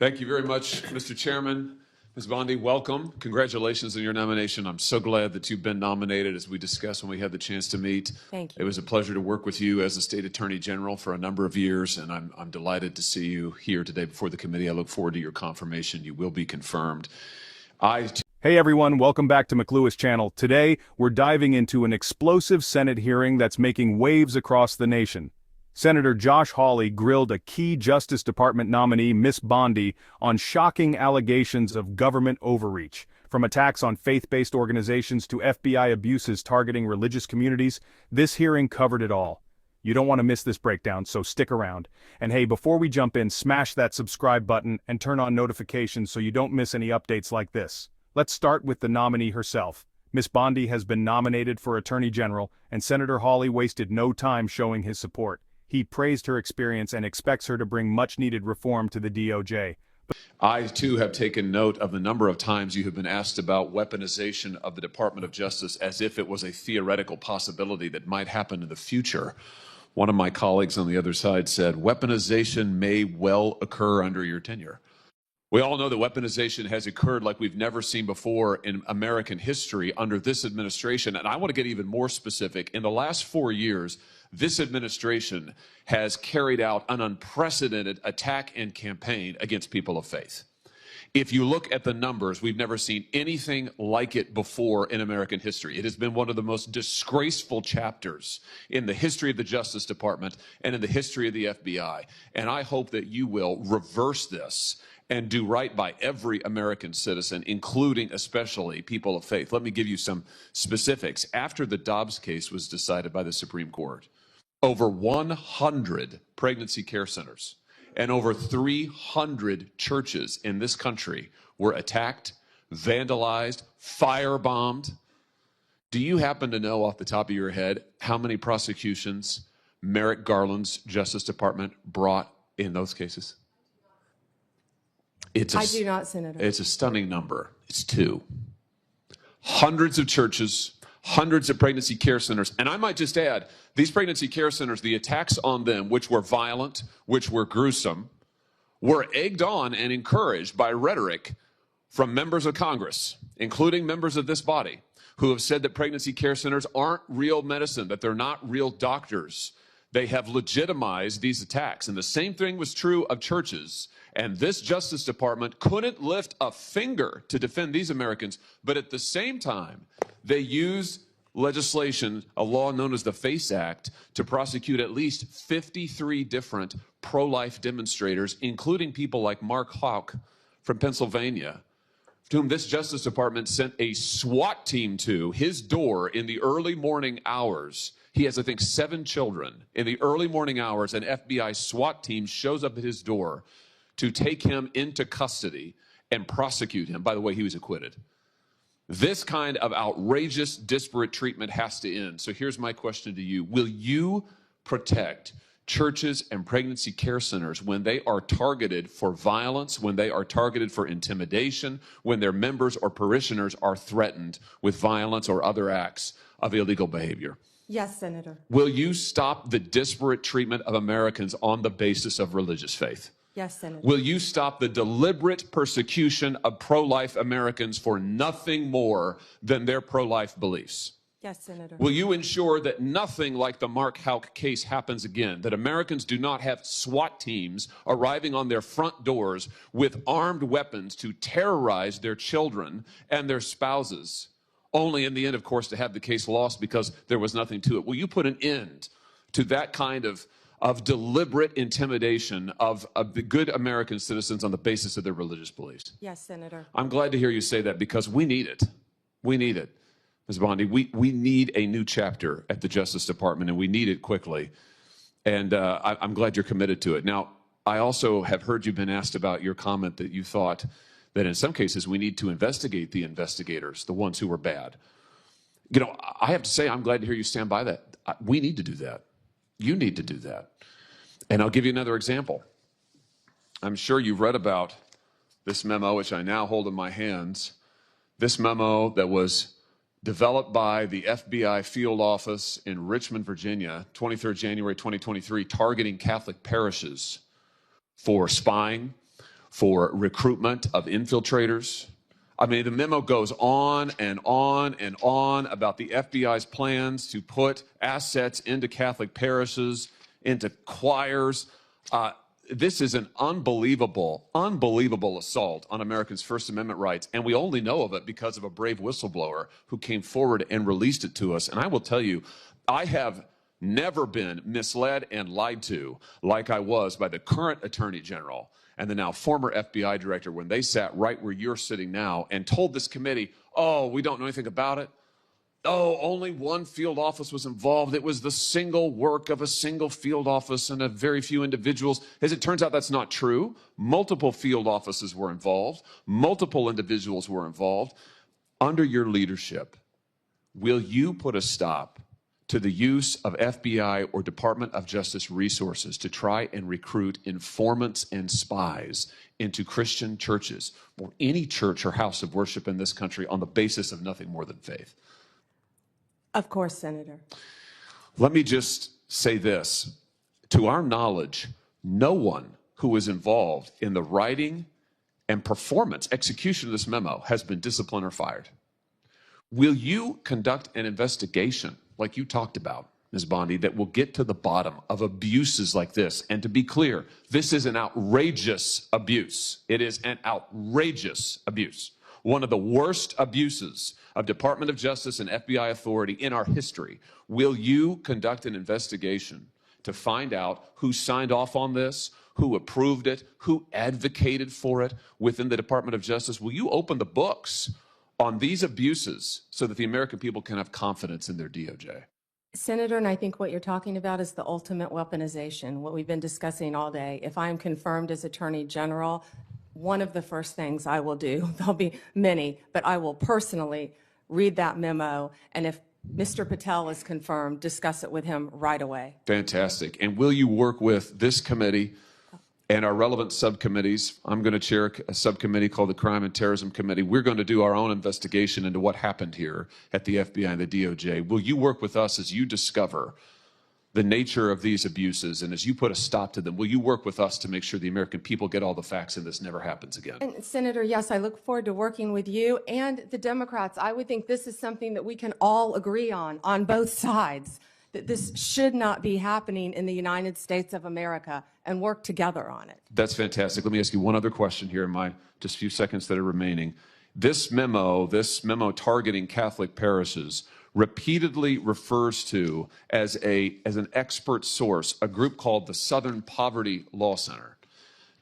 Thank you very much, Mr. Chairman. Ms. Bondi, welcome. Congratulations on your nomination. I'm so glad that you've been nominated, as we discussed when we had the chance to meet. Thank you. It was a pleasure to work with you as the State Attorney General for a number of years, and I'm delighted to see you here today before the committee. I look forward to your confirmation. You will be confirmed. Hey everyone, welcome back to McLewis Channel. Today, we're diving into an explosive Senate hearing that's making waves across the nation. Senator Josh Hawley grilled a key Justice Department nominee, Ms. Bondi, on shocking allegations of government overreach. From attacks on faith-based organizations to FBI abuses targeting religious communities, this hearing covered it all. You don't want to miss this breakdown, so stick around. And hey, before we jump in, smash that subscribe button and turn on notifications so you don't miss any updates like this. Let's start with the nominee herself. Ms. Bondi has been nominated for Attorney General, and Senator Hawley wasted no time showing his support. He praised her experience and expects her to bring much-needed reform to the DOJ. I, too, have taken note of the number of times you have been asked about weaponization of the Department of Justice as if it was a theoretical possibility that might happen in the future. One of my colleagues on the other side said, weaponization may well occur under your tenure. We all know that weaponization has occurred like we've never seen before in American history under this administration. And I want to get even more specific. In the last 4 years, this administration has carried out an unprecedented attack and campaign against people of faith. If you look at the numbers, we've never seen anything like it before in American history. It has been one of the most disgraceful chapters in the history of the Justice Department and in the history of the FBI. And I hope that you will reverse this and do right by every American citizen, including especially people of faith. Let me give you some specifics. After the Dobbs case was decided by the Supreme Court, over 100 pregnancy care centers and over 300 churches in this country were attacked, vandalized, firebombed. Do you happen to know off the top of your head how many prosecutions Merrick Garland's Justice Department brought in those cases? I do not, Senator. It's a stunning number. It's 2. Hundreds of churches, hundreds of pregnancy care centers. And I might just add, these pregnancy care centers, the attacks on them, which were violent, which were gruesome, were egged on and encouraged by rhetoric from members of Congress, including members of this body, who have said that pregnancy care centers aren't real medicine, that they're not real doctors. They have legitimized these attacks. And the same thing was true of churches. And this Justice Department couldn't lift a finger to defend these Americans, but at the same time, they used legislation, a law known as the FACE Act, to prosecute at least 53 different pro-life demonstrators, including people like Mark Houck from Pennsylvania, to whom this Justice Department sent a SWAT team to his door in the early morning hours. He has, I think, 7 children. In the early morning hours, an FBI SWAT team shows up at his door to take him into custody and prosecute him. By the way, he was acquitted. This kind of outrageous, disparate treatment has to end. So here's my question to you. Will you protect churches and pregnancy care centers when they are targeted for violence, when they are targeted for intimidation, when their members or parishioners are threatened with violence or other acts of illegal behavior? Yes, Senator. Will you stop the disparate treatment of Americans on the basis of religious faith? Yes, Senator. Will you stop the deliberate persecution of pro-life Americans for nothing more than their pro-life beliefs? Yes, Senator. Will you ensure that nothing like the Mark Houck case happens again, that Americans do not have SWAT teams arriving on their front doors with armed weapons to terrorize their children and their spouses, only in the end, of course, to have the case lost because there was nothing to it? Will you put an end to that kind of deliberate intimidation of the good American citizens on the basis of their religious beliefs? Yes, Senator. I'm glad to hear you say that because we need it. We need it. Ms. Bondi, we need a new chapter at the Justice Department, and we need it quickly. And I'm glad you're committed to it. Now, I also have heard you've been asked about your comment that you thought that in some cases we need to investigate the investigators, the ones who were bad. You know, I have to say I'm glad to hear you stand by that. We need to do that. You need to do that. And I'll give you another example. I'm sure you've read about this memo, which I now hold in my hands. This memo that was developed by the FBI field office in Richmond, Virginia, 23rd January 2023, targeting Catholic parishes for spying, for recruitment of infiltrators. I mean, the memo goes on and on and on about the FBI's plans to put assets into Catholic parishes, into choirs. This is an unbelievable assault on Americans' First Amendment rights. And we only know of it because of a brave whistleblower who came forward and released it to us. And I will tell you, I have never been misled and lied to like I was by the current Attorney General and the now former FBI director when they sat right where you're sitting now and told this committee, oh, we don't know anything about it. Oh, only one field office was involved. It was the single work of a single field office and a very few individuals. As it turns out, that's not true. Multiple field offices were involved. Multiple individuals were involved. Under your leadership, will you put a stop to the use of FBI or Department of Justice resources to try and recruit informants and spies into Christian churches or any church or house of worship in this country on the basis of nothing more than faith? Of course, Senator. Let me just say this. To our knowledge, no one who was involved in the writing and performance, execution of this memo has been disciplined or fired. Will you conduct an investigation like you talked about, Ms. Bondi, that will get to the bottom of abuses like this? And to be clear, this is an outrageous abuse. It is an outrageous abuse. One of the worst abuses of Department of Justice and FBI authority in our history. Will you conduct an investigation to find out who signed off on this, who approved it, who advocated for it within the Department of Justice? Will you open the books on these abuses so that the American people can have confidence in their DOJ? Senator, and I think what you're talking about is the ultimate weaponization, what we've been discussing all day. If I'm confirmed as Attorney General, one of the first things I will do, there'll be many, but I will personally read that memo, and if Mr. Patel is confirmed, discuss it with him right away. Fantastic. And will you work with this committee and our relevant subcommittees? I'm going to chair a subcommittee called the Crime and Terrorism Committee. We're going to do our own investigation into what happened here at the FBI and the DOJ. Will you work with us as you discover the nature of these abuses, and as you put a stop to them, will you work with us to make sure the American people get all the facts and this never happens again? And Senator, yes, I look forward to working with you and the Democrats. I would think this is something that we can all agree on both sides, that this should not be happening in the United States of America, and work together on it. That's fantastic. Let me ask you one other question here in my just few seconds that are remaining. This memo targeting Catholic parishes repeatedly refers to as an expert source a group called the Southern Poverty Law Center.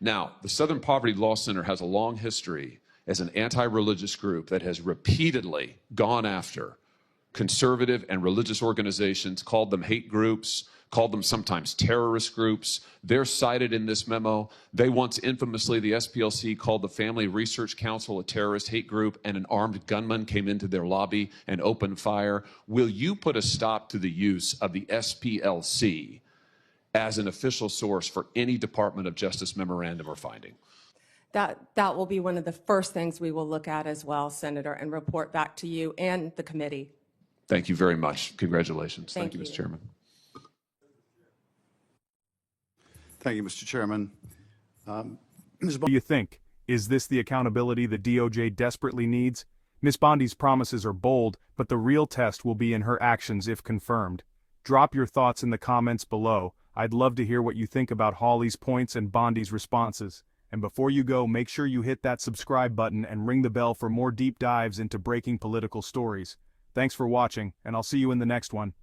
Now, the Southern Poverty Law Center has a long history as an anti-religious group that has repeatedly gone after conservative and religious organizations, called them hate groups, called them sometimes terrorist groups. They're cited in this memo. They once infamously, the SPLC called the Family Research Council a terrorist hate group, and an armed gunman came into their lobby and opened fire. Will you put a stop to the use of the SPLC as an official source for any Department of Justice memorandum or finding? That will be one of the first things we will look at as well, Senator, and report back to you and the committee. Thank you very much. Congratulations. Thank you, Mr. Chairman. Thank you, Mr. Chairman. What do you think? Is this the accountability the DOJ desperately needs? Ms. Bondi's promises are bold, but the real test will be in her actions if confirmed. Drop your thoughts in the comments below. I'd love to hear what you think about Hawley's points and Bondi's responses. And before you go, make sure you hit that subscribe button and ring the bell for more deep dives into breaking political stories. Thanks for watching, and I'll see you in the next one.